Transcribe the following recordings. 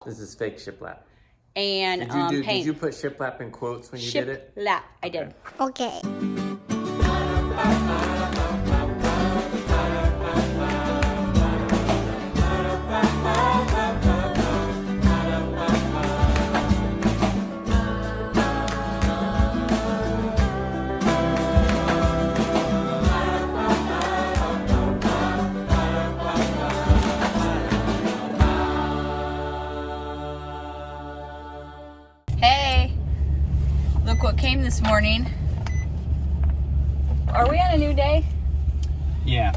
This is fake shiplap. And Did paint. you put shiplap in quotes when you did it? Shiplap, I did. Okay. Hey, look what came this morning. Are we on a new day? Yeah.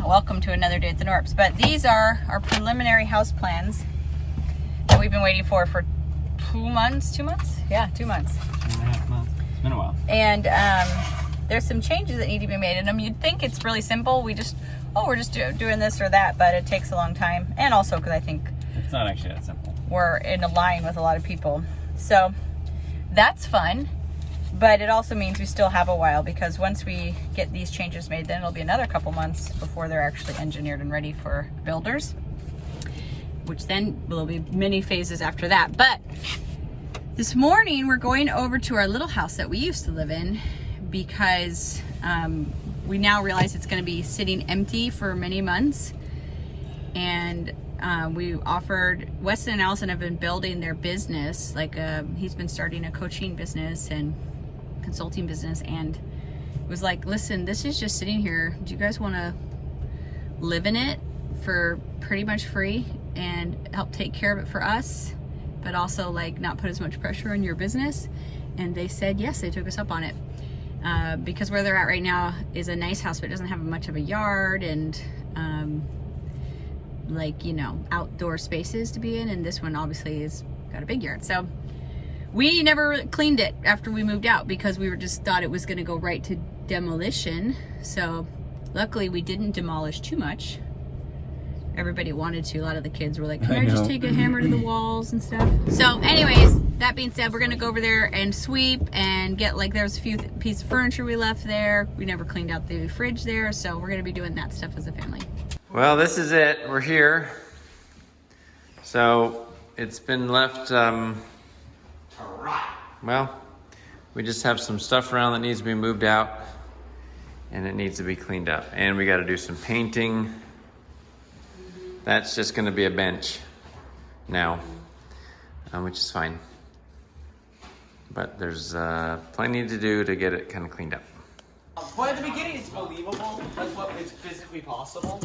Welcome to another day at the Knorps. But these are our preliminary house plans that we've been waiting for 2 months. 2 months? Yeah, 2 months. 2.5 months. It's been a while. And there's some changes that need to be made in them. You'd think it's really simple. We're just doing this or that, but it takes a long time. And also because I think It's not actually that simple. we're in a line with a lot of people. So that's fun. But it also means we still have a while, because once we get these changes made, then it'll be another couple months before they're actually engineered and ready for builders, which then will be many phases after that. But this morning we're going over to our little house that we used to live in, because we now realize it's going to be sitting empty for many months. And we offered, Weston and Allison have been building their business, like he's been starting a coaching business and consulting business, and it was like, listen, this is just sitting here. Do you guys want to live in it for pretty much free and help take care of it for us, but also like not put as much pressure on your business? And they said yes. They took us up on it, because where they're at right now is a nice house, but it doesn't have much of a yard and like, you know, outdoor spaces to be in, and this one obviously has got a big yard. So we never cleaned it after we moved out, because we were just thought it was going to go right to demolition. So luckily we didn't demolish too much. Everybody wanted to. A lot of the kids were like, can I just take a hammer to the walls and stuff? So anyways, that being said, we're going to go over there and sweep and get, like, there's a few pieces of furniture we left there. We never cleaned out the fridge there. So we're going to be doing that stuff as a family. Well, this is it. We're here. So it's been left, well, we just have some stuff around that needs to be moved out, and it needs to be cleaned up. And we got to do some painting. That's just going to be a bench now, which is fine. But there's plenty to do to get it kind of cleaned up. Well, at the beginning, it's believable. That's what it's physically possible.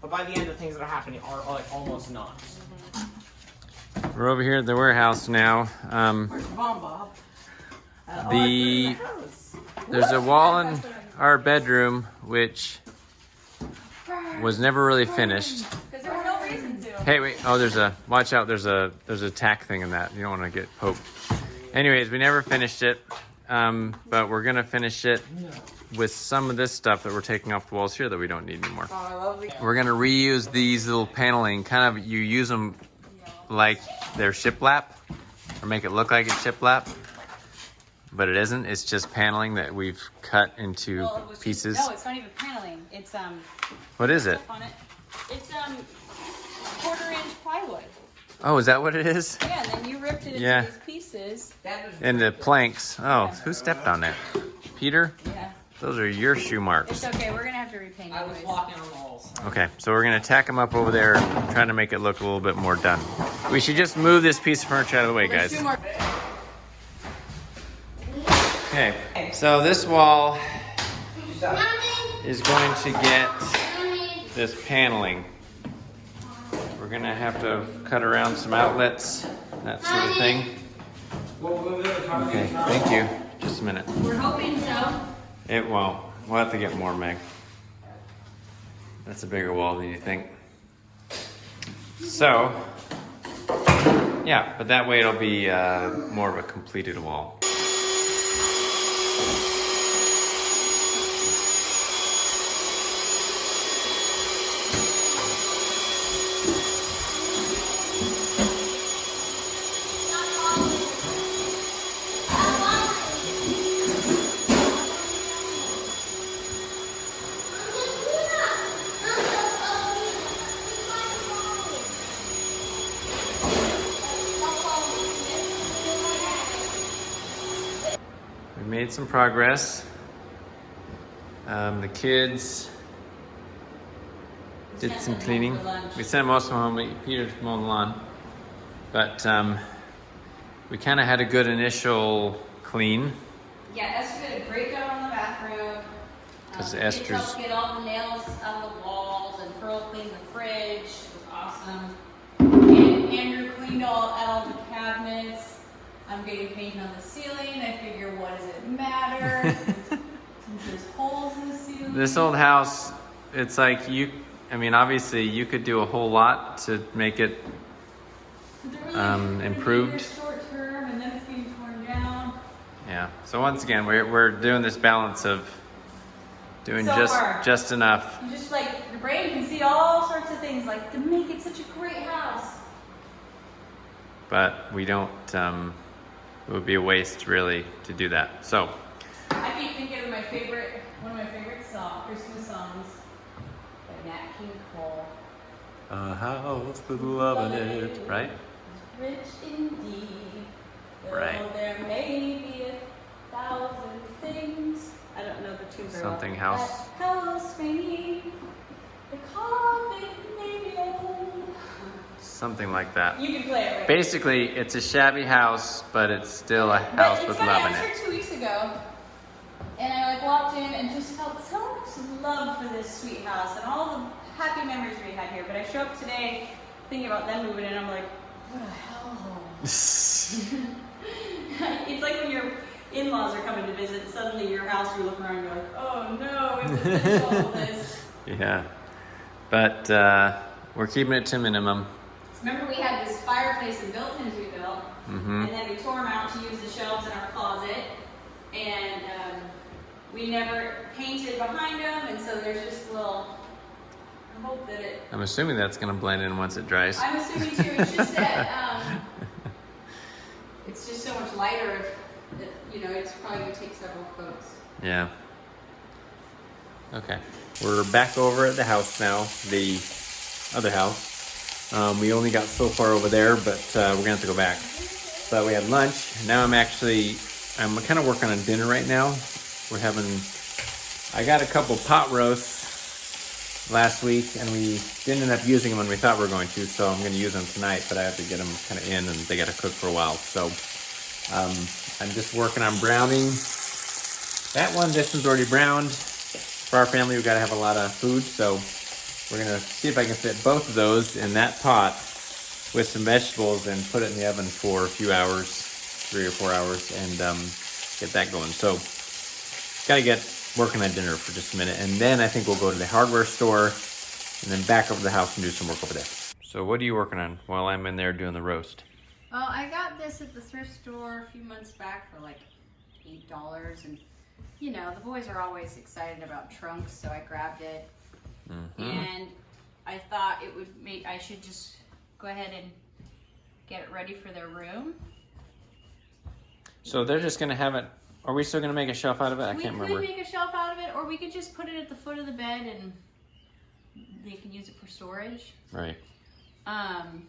But by the end, the things that are happening are like almost not. We're over here at the warehouse now. Where's Bob? There's a wall in our bedroom which was never really finished. Because there was no reason to. Hey, wait! Oh, watch out! There's a tack thing in that. You don't want to get poked. Anyways, we never finished it, but we're gonna finish it with some of this stuff that we're taking off the walls here that we don't need anymore. We're gonna reuse these little paneling. Kind of, you use them like they're shiplap, or make it look like it's shiplap, but it isn't. It's just paneling that we've cut into pieces. No, it's not even paneling. It's What is it? stuff on it. It's 1/4-inch plywood. Oh, is that what it is? Yeah, and then you ripped it into Yeah. these pieces. And the planks. Oh, who stepped on that? Peter? Yeah. Those are your shoe marks. It's okay. We're gonna have to repaint. I was anyways. walking on walls. Okay, so we're gonna tack them up over there, trying to make it look a little bit more done. We should just move this piece of furniture out of the way, guys. Okay, so this wall is going to get this paneling. We're gonna have to cut around some outlets, that sort of thing. Okay, thank you. Just a minute. We're hoping so. It won't. We'll have to get more, Meg. That's a bigger wall than you think. So, yeah, but that way it'll be more of a completed wall. made some progress. The kids did some cleaning. We sent most of them home. Peter mowed the lawn. But we kind of had a good initial clean. Yeah, Esther did a great job on the bathroom. Because Kids Esther's... helped get all the nails out of the walls, and Pearl cleaned the fridge. It was awesome. And Andrew cleaned all the cabinets. I'm getting paint on the ceiling. I figure, what does it matter? Since there's holes in the ceiling. This old house, it's like obviously you could do a whole lot to make it improved. Short term, and then it's being torn down. Yeah. So once again, we're doing this balance of doing So just enough. You just your brain can see all sorts of things to make it such a great house. But we don't. It would be a waste really to do that. So. I keep thinking of one of my favorite Christmas songs by Nat King Cole. A house with love in it, right? Rich indeed. Right. Though there may be 1,000 things. I don't know the tune very well. Something house. That house may need the carpet may be old. Something like that. You can play it right. Basically, it's a shabby house, but it's still a house with love in I it. was here 2 weeks ago, and I walked in and just felt so much love for this sweet house and all the happy memories we had here. But I show up today thinking about them moving in, and I'm like, what a hellhole. It's like when your in-laws are coming to visit, and suddenly your house, you look around and you're like, oh no, we have to finish all of this. Yeah, but we're keeping it to minimum. Remember we had this fireplace and built-ins we built, and then we tore them out to use the shelves in our closet, and we never painted behind them, and so there's just a little, I hope that it... I'm assuming that's going to blend in once it dries. I'm assuming too, it's just that, it's just so much lighter that, it's probably going to take several coats. Yeah. Okay. We're back over at the house now, the other house. We only got so far over there, but we're going to have to go back. But we had lunch. Now I'm kind of working on dinner right now. I got a couple pot roasts last week, and we didn't end up using them when we thought we were going to, so I'm going to use them tonight, but I have to get them kind of in, and they got to cook for a while. So I'm just working on browning. This one's already browned. For our family, we've got to have a lot of food, so we're going to see if I can fit both of those in that pot with some vegetables and put it in the oven for a few hours, 3 or 4 hours, and get that going. So, got to get working on dinner for just a minute, and then I think we'll go to the hardware store and then back over to the house and do some work over there. So what are you working on while I'm in there doing the roast? Well, I got this at the thrift store a few months back for $8, and the boys are always excited about trunks, so I grabbed it. And I thought I should just go ahead and get it ready for their room. So they're just going to have it. Are we still going to make a shelf out of it? I can't remember. We could make a shelf out of it, or we could just put it at the foot of the bed and they can use it for storage. Right. And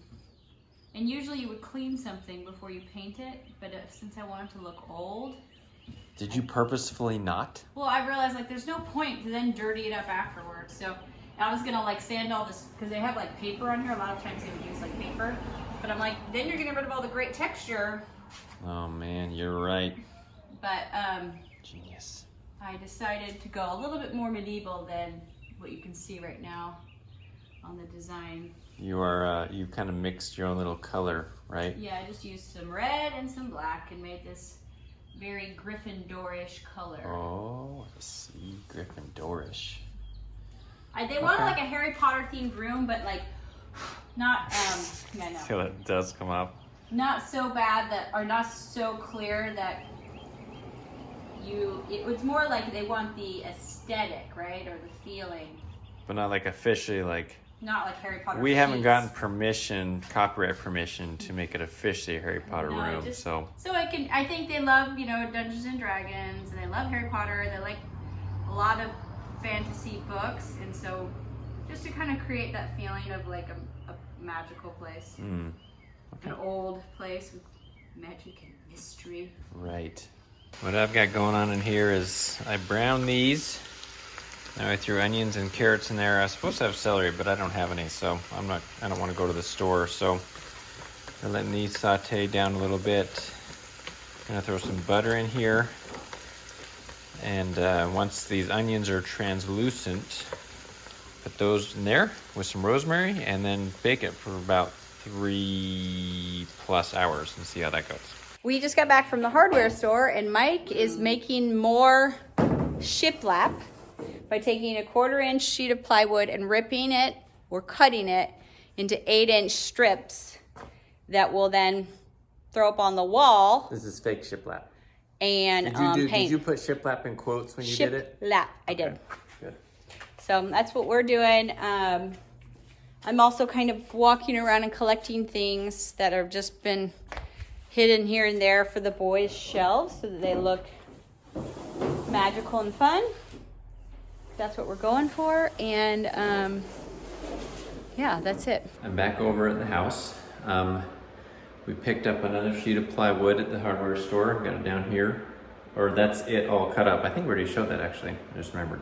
usually you would clean something before you paint it, but since I want it to look old. Did you purposefully not? Well, I realized like there's no point to then dirty it up afterwards. So I was gonna like sand all this because they have like paper on here. A lot of times they would use like paper, but I'm like, then you're getting rid of all the great texture. Oh man, you're right. But genius. I decided to go a little bit more medieval than what you can see right now on the design. You are you kind of mixed your own little color, right? Yeah, I just used some red and some black and made this very Gryffindor-ish color. Oh, I see, Gryffindor-ish. They wanted like a Harry Potter themed room, but like not yeah, no. Till it does come up. Not so bad that, or not so clear that it was more like they want the aesthetic, right, or the feeling. But not like officially like. Not like Harry Potter. We haven't gotten copyright permission to make it officially a Harry Potter room, so. So I think they love, Dungeons and Dragons, and they love Harry Potter. They like a lot of fantasy books, and so just to kind of create that feeling of like a magical place, Okay. an old place with magic and mystery. Right. What I've got going on in here is I browned these. Now I threw onions and carrots in there. I was supposed to have celery, but I don't have any, so I don't want to go to the store. So I'm letting these saute down a little bit. Gonna throw some butter in here. And once these onions are translucent, put those in there with some rosemary and then bake it for about 3+ hours and see how that goes. We just got back from the hardware store and Mike is making more shiplap by taking a 1/4-inch sheet of plywood and ripping it or cutting it into 8-inch strips that will then throw up on the wall This is fake shiplap. and Did paint. you put shiplap in quotes when you did it? Shiplap, I did. Okay, good. So that's what we're doing. I'm also kind of walking around and collecting things that have just been hidden here and there for the boys' shelves so that they look magical and fun. That's what we're going for. And yeah, that's it. I'm back over at the house. We picked up another sheet of plywood at the hardware store. Got it down here. Or that's it all cut up. I think we already showed that actually. I just remembered.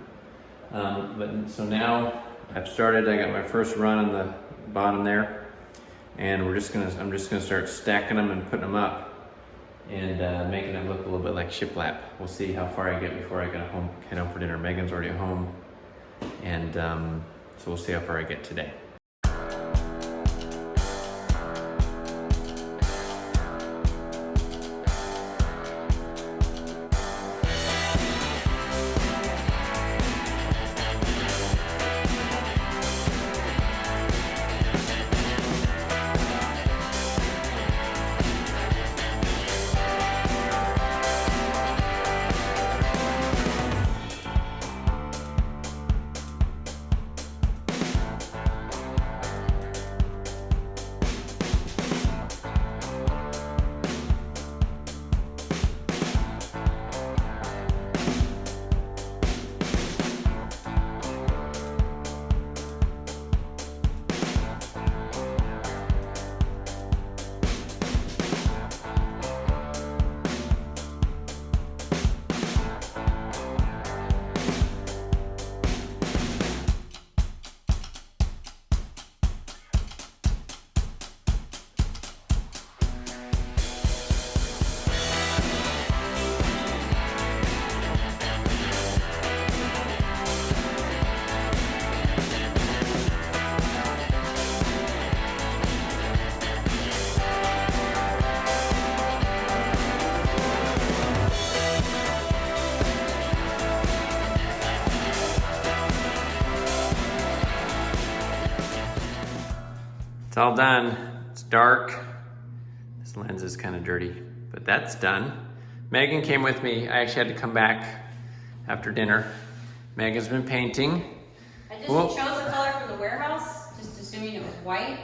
So now I've started. I got my first run on the bottom there, and I'm just gonna start stacking them and putting them up, and making them look a little bit like shiplap. We'll see how far I get before I head home for dinner. Megan's already home, and so we'll see how far I get today. It's all done. It's dark. This lens is kind of dirty, but that's done. Megan came with me. I actually had to come back after dinner. Megan's been painting. I just Whoa. chose a color from the warehouse, just assuming it was white,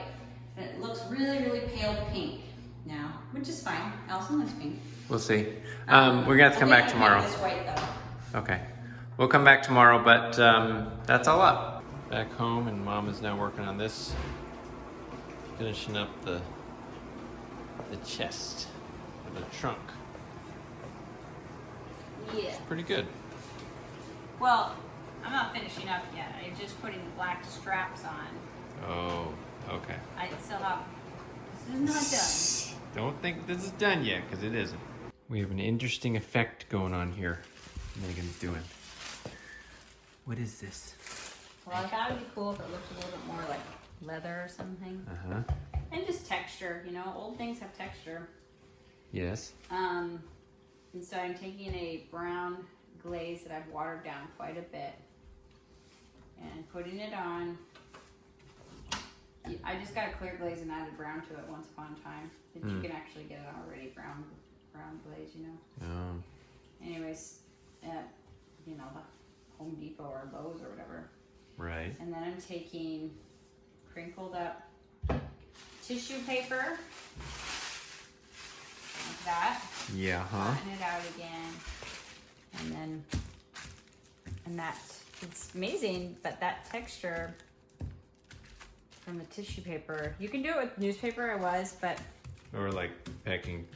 and it looks really, really pale pink now, which is fine. Allison likes pink. We'll see. We're gonna have to come back tomorrow. This white though. Okay. We'll come back tomorrow, but that's all up. Back home, and Mom is now working on this. Finishing up the chest or the trunk. Yeah. Pretty good. Well, I'm not finishing up yet. I'm just putting the black straps on. Oh, okay. I still have, this is not done. Don't think this is done yet, because it isn't. We have an interesting effect going on here. Megan's doing. What is this? Well, I thought it'd be cool if it looked a little bit more like leather or something. Uh-huh. And just texture, you know, old things have texture. Yes. And so I'm taking a brown glaze that I've watered down quite a bit and putting it on. I just got a clear glaze and added brown to it once upon a time. But you can actually get it already brown glaze, you know. Oh. Anyways, at, you know, the Home Depot or Lowe's or whatever. Right. And then I'm taking crinkled up tissue paper, like that. Yeah, huh? Flatten it out again. And that, it's amazing, but that texture from the tissue paper, you can do it with newspaper, but Or like packing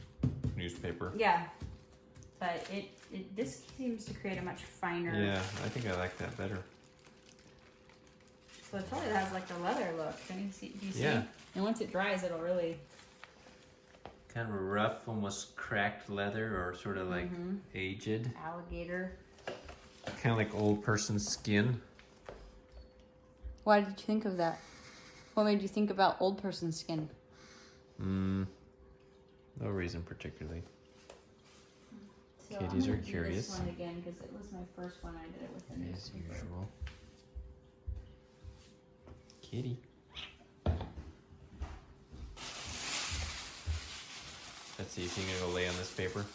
newspaper. yeah. but this seems to create a much finer. Yeah, I think I like that better. So it totally has like a leather look. Can you see? Do you see? Yeah. And once it dries, it'll really. Kind of rough, almost cracked leather, or sort of like aged. Alligator. Kind of like old person's skin. Why did you think of that? What made you think about old person's skin? No reason particularly. So Kitties I'm are gonna do curious. This one again because it was my first one I did it with the As newspaper. usual. Kitty. Let's see, you think it'll lay on this paper?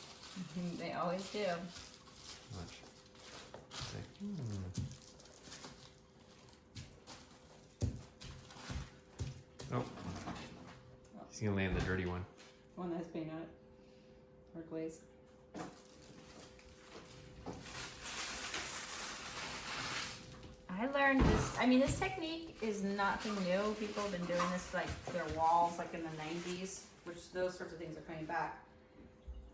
They always do. Watch. It's like, Oh. He's gonna lay on the dirty one. One that has paint on it. Or glaze. I learned this. I mean, this technique is nothing new. People have been doing this like their walls, like in the 90s, which those sorts of things are coming back.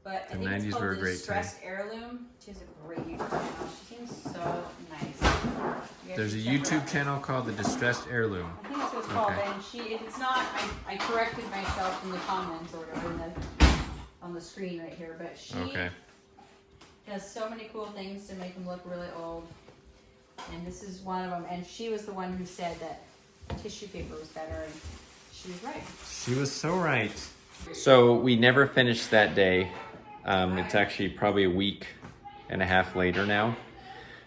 But I The think 90s it's were called a the great Distressed Heirloom. She has a great YouTube channel. She seems so nice. You guys There's a should check her YouTube out. channel called The Distressed Heirloom. I think that's what it's called. Okay. And if it's not, I corrected myself in the comments or whatever on the screen right here. But she Okay. does so many cool things to make them look really old. And this is one of them. And she was the one who said that tissue paper was better, and she was right. She was so right. So we never finished that day. It's actually probably a week and a half later now.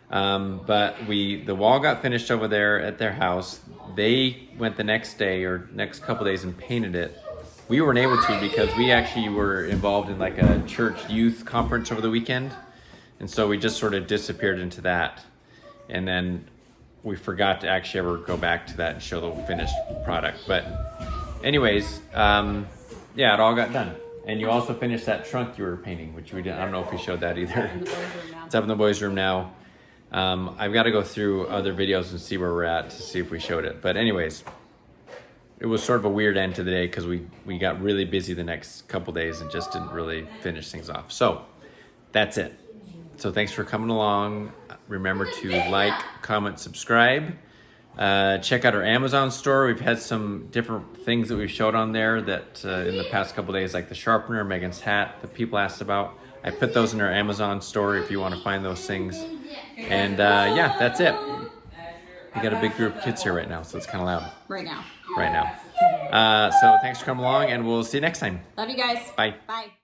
But the wall got finished over there at their house. They went the next day or next couple days and painted it. We weren't able to because we actually were involved in like a church youth conference over the weekend. And so we just sort of disappeared into that. And then we forgot to actually ever go back to that and show the finished product. But anyways, yeah, it all got done. And you also finished that trunk you were painting, which we didn't. I don't know if we showed that either. In the boys' room now. It's up in the boys' room now. I've got to go through other videos and see where we're at to see if we showed it. But anyways, it was sort of a weird end to the day because we got really busy the next couple days and just didn't really finish things off. So that's it. So thanks for coming along. Remember to like, comment, subscribe. Check out our Amazon store. We've had some different things that we've showed on there that in the past couple days, like the sharpener, Megan's hat, that people asked about. I put those in our Amazon store if you want to find those things. And yeah, that's it. We got a big group of kids here right now, so it's kind of loud Right now. right now. So thanks for coming along, and we'll see you next time. Love you guys. Bye. Bye.